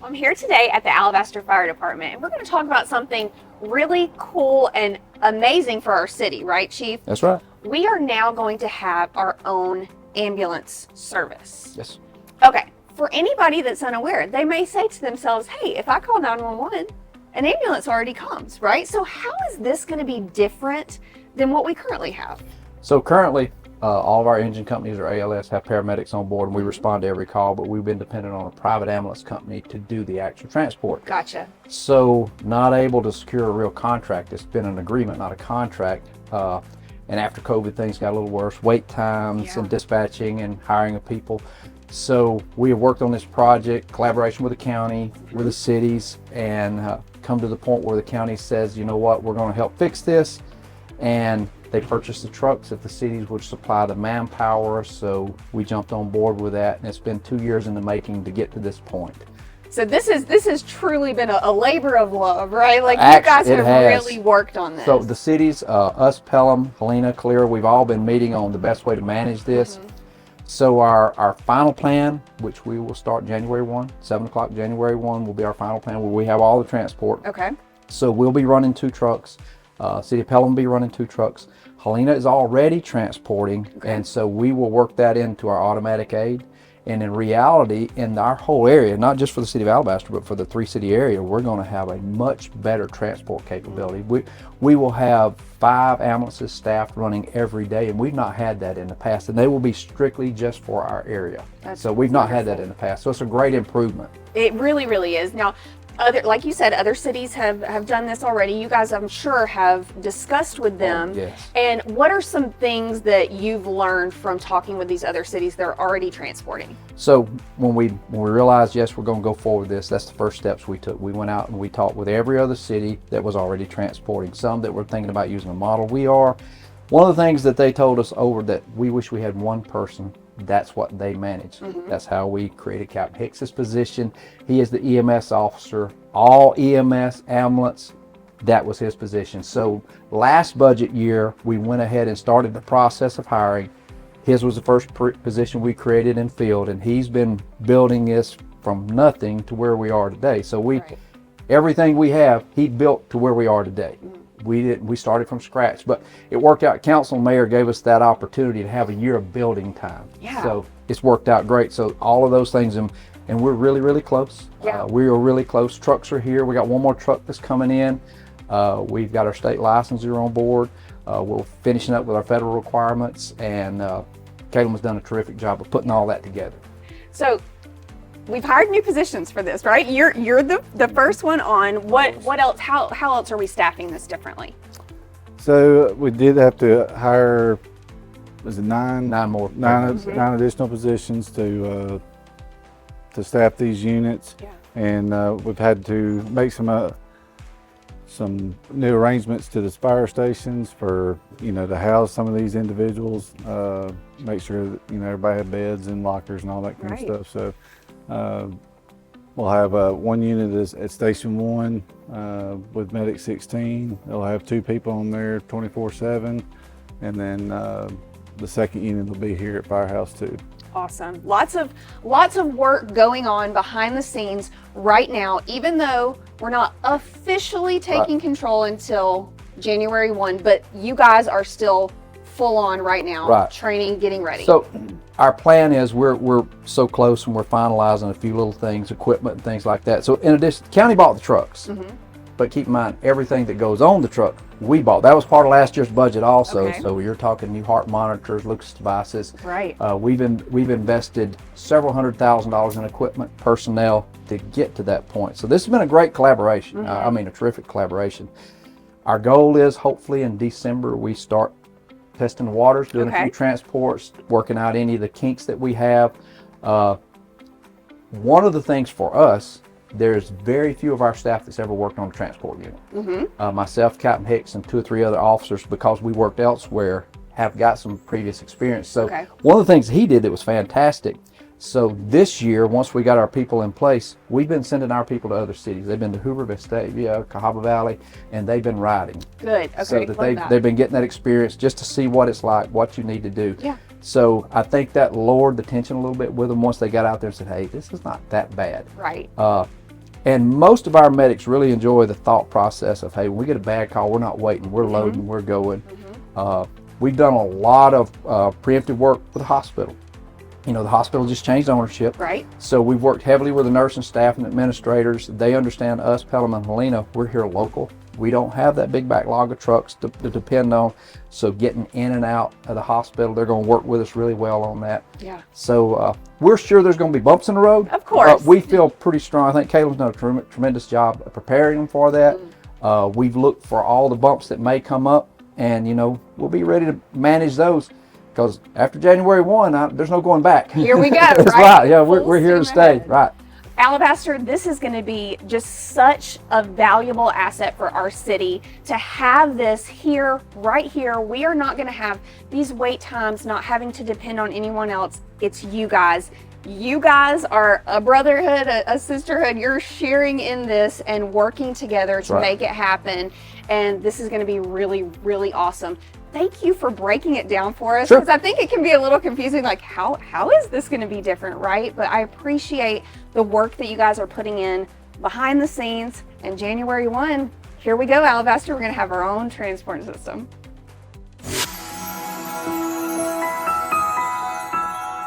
I'm here today at the Alabaster Fire Department, and we're going to talk about something really cool and amazing for our city, right, Chief? That's right. We are now going to have our own ambulance service. Yes. Okay, for anybody that's unaware, they may say to themselves, hey, if I call 911, an ambulance already comes, right? So how is this going to be different than what we currently have? So currently, all of our engine companies or ALS have paramedics on board, and we respond to every call, but we've been dependent on a private ambulance company to do the actual transport. Gotcha. So not able to secure a real contract. It's been an agreement, not a contract. And after COVID, things got a little worse. Wait times and dispatching and hiring of people. So we have worked on this project, collaboration with the county, with the cities, and come to the point where the county says, you know what, we're going to help fix this. And they purchased the trucks if the cities would supply the manpower. So we jumped on board with that, and it's been 2 years in the making to get to this point. So this has truly been a labor of love, right? Like you guys have really worked on this. So the cities, us, Pelham, Helena, Clear, we've all been meeting on the best way to manage this. So our final plan, which we will start January 1, 7 o'clock January 1 will be our final plan where we have all the transport. Okay. So we'll be running 2 trucks. City of Pelham will be running 2 trucks. Helena is already transporting, and so we will work that into our automatic aid. And in reality, in our whole area, not just for the city of Alabaster, but for the 3-city area, we're going to have a much better transport capability. We will have 5 ambulances staffed running every day, and we've not had that in the past. And they will be strictly just for our area. So we've not had that in the past. So it's a great improvement. It really, really is. Now, like you said, other cities have done this already. You guys, I'm sure, have discussed with them. Yes. And what are some things that you've learned from talking with these other cities that are already transporting? So when we realized, yes, we're going to go forward with this, that's the first steps we took. We went out and we talked with every other city that was already transporting, some that were thinking about using a model we are. One of the things that they told us over that we wish we had one person. That's what they manage. That's how we created Captain Hicks's position. He is the EMS officer. All EMS, ambulance, that was his position. So last budget year, we went ahead and started the process of hiring. His was the first position we created in field, and he's been building this from nothing to where we are today. So everything we have, he built to where we are today. We started from scratch, but it worked out. Council and mayor gave us that opportunity to have a year of building time. Yeah. So it's worked out great. So all of those things, and we're really, really close. Yeah. We are really close. Trucks are here. We got one more truck that's coming in. We've got our state licensor on board. We're finishing up with our federal requirements, and Caleb has done a terrific job of putting all that together. So we've hired new positions for this, right? You're the first one on. What else? How else are we staffing this differently? So we did have to hire, was it 9 more. 9 additional positions to staff these units. Yeah. And we've had to make some new arrangements to the fire stations for, to house some of these individuals, make sure that, everybody had beds and lockers and all that kind of stuff. So we'll have one unit at Station 1 with Medic 16. They'll have 2 people on there 24/7, and then the second unit will be here at Firehouse 2. Awesome. Lots of work going on behind the scenes right now, even though we're not officially taking control until January 1, but you guys are still full on right now, training, getting ready. So our plan is we're so close, and we're finalizing a few little things, equipment and things like that. So in addition, the county bought the trucks, but keep in mind everything that goes on the truck we bought. That was part of last year's budget also. Okay. So you're talking new heart monitors, Lucas devices. Right. We've invested several $100,000 in equipment, personnel to get to that point. So this has been a great collaboration. I mean, a terrific collaboration. Our goal is hopefully in December we start testing the waters, doing a few transports, working out any of the kinks that we have. One of the things for us, there's very few of our staff that's ever worked on a transport unit. Myself, Captain Hicks, and 2 or 3 other officers, because we worked elsewhere, have got some previous experience. So one of the things he did that was fantastic. So this year, once we got our people in place, we've been sending our people to other cities. They've been to Hoover, Vestavia, Cahaba Valley, and they've been riding. Good. Okay. So that they've been getting that experience just to see what it's like, what you need to do. Yeah. So I think that lowered the tension a little bit with them once they got out there and said, hey, this is not that bad. Right. And most of our medics really enjoy the thought process of, hey, when we get a bad call, we're not waiting, we're loading, we're going. We've done a lot of preemptive work with the hospital. You know, the hospital just changed ownership. Right. So we've worked heavily with the nursing staff and administrators. They understand us, Pelham and Helena, we're here local. We don't have that big backlog of trucks to depend on. So getting in and out of the hospital, they're going to work with us really well on that. Yeah. So we're sure there's going to be bumps in the road. Of course. We feel pretty strong. I think Caleb's done a tremendous job of preparing them for that. We've looked for all the bumps that may come up, and, you know, we'll be ready to manage those. Because after January 1, there's no going back. Here we go. That's right. Yeah, we're here to stay. Ahead. Right. Alabaster, this is going to be just such a valuable asset for our city to have this here, right here. We are not going to have these wait times, not having to depend on anyone else. It's you guys. You guys are a brotherhood, a sisterhood. You're sharing in this and working together to make it happen. And this is going to be really, really awesome. Thank you for breaking it down for us, because I think it can be a little confusing, like how is this going to be different, right? But I appreciate the work that you guys are putting in behind the scenes. And January 1, here we go, Alabaster. We're going to have our own transport system.